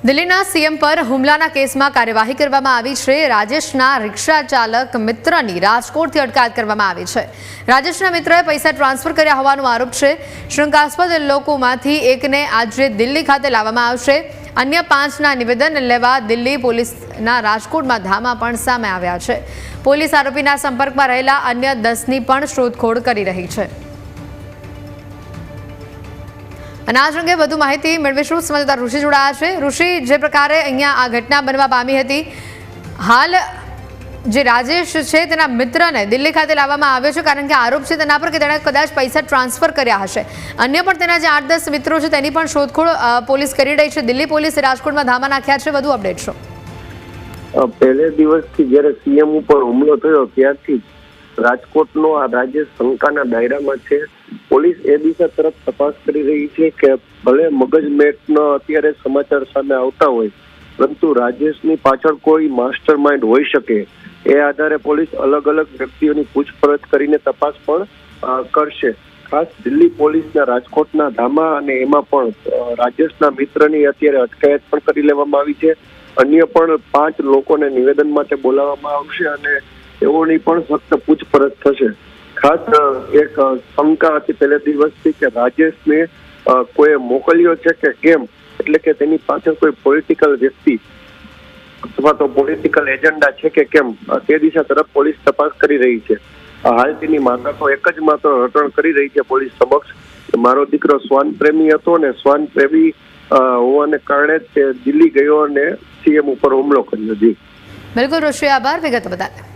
દિલ્હીના સીએમ પર હુમલાના કેસમાં કાર્યવાહી કરવામાં આવી છે। રાજેશના રિક્ષા ચાલક મિત્રની રાજકોટથી અટકાયત કરવામાં આવી છે। રાજેશના મિત્રએ પૈસા ટ્રાન્સફર કર્યા હોવાનો આરોપ છે। શંકાસ્પદ લોકોમાંથી એકને આજે દિલ્હી ખાતે લાવવામાં આવશે। અન્ય 5ના નિવેદન લેવા દિલ્હી પોલીસના રાજકોટમાં ધામા પણ સામે આવ્યા છે। પોલીસ આરોપીના સંપર્કમાં રહેલા અન્ય 10ની પણ શોધખોળ કરી રહી છે। અને આ અંગે વધુ માહિતી મેળવીશું। સંવાદદાતા ઋષિ જોડાયા છે। ઋષિ, જે પ્રકારે અહીંયા આ ઘટના બનવા પામી હતી, હાલ જે રાજેશ છે તેના મિત્રને દિલ્હી ખાતે લાવવામાં આવ્યો છે, કારણ કે આરોપ છે તેના પર કે તેણે કદાચ પૈસા ટ્રાન્સફર કર્યા હશે। અન્ય પણ તેના જે 8-10 મિત્રો છે તેની પણ શોધખોળ પોલીસ કરી રહી છે। દિલ્હી પોલીસે રાજકોટમાં ધામા નાખ્યા છે। વધુ અપડેટ શો? પહેલે દિવસથી જ્યારે સીએમ ઉપર હુમલો થયો ત્યારથી રાજકોટનો આ રાજ્ય શંકાના દાયરામાં છે। પોલીસ એ દિશા તરફ તપાસ કરી રહી છે કે ભલે મગજમેટનો અત્યારે સમાચાર સામે આવતા હોય, પરંતુ રાજેશની પાછળ કોઈ માસ્ટર માઇન્ડ હોઈ શકે। એ આધારે પોલીસ અલગ અલગ વ્યક્તિઓની પૂછપરછ કરીને તપાસ પણ કરશે। ખાસ દિલ્હી પોલીસના રાજકોટના ધામા અને એમાં પણ રાજેશના મિત્રની અત્યારે અટકાયત પણ કરી લેવામાં આવી છે। અન્ય પણ 5 લોકોને નિવેદન માટે બોલાવવામાં આવશે અને તેઓની પણ સખ્ત પૂછપરછ થશે। ખાસ એક શંકા હતી પહેલે દિવસથી કે રાજેશને કોઈ મોકલ્યો છે કે કેમ, એટલે કે તેની પાછળ કોઈ પોલિટિકલ વ્યક્તિ અથવા તો પોલિટિકલ એજન્ડા છે કે કેમ, તે દિશા તરફ પોલીસ તપાસ કરી રહી છે। હાલ તેની માતા તો એક જ માત્ર રટણ કરી રહી છે પોલીસ સમક્ષ। મારો દીકરો શ્વાન પ્રેમી હતો ને શ્વાન પ્રેમી હોવાને કારણે તે દિલ્હી ગયો અને સીએમ ઉપર હુમલો કર્યો। જી બિલકુલ ઋષિ, આભાર વિગત બદલ।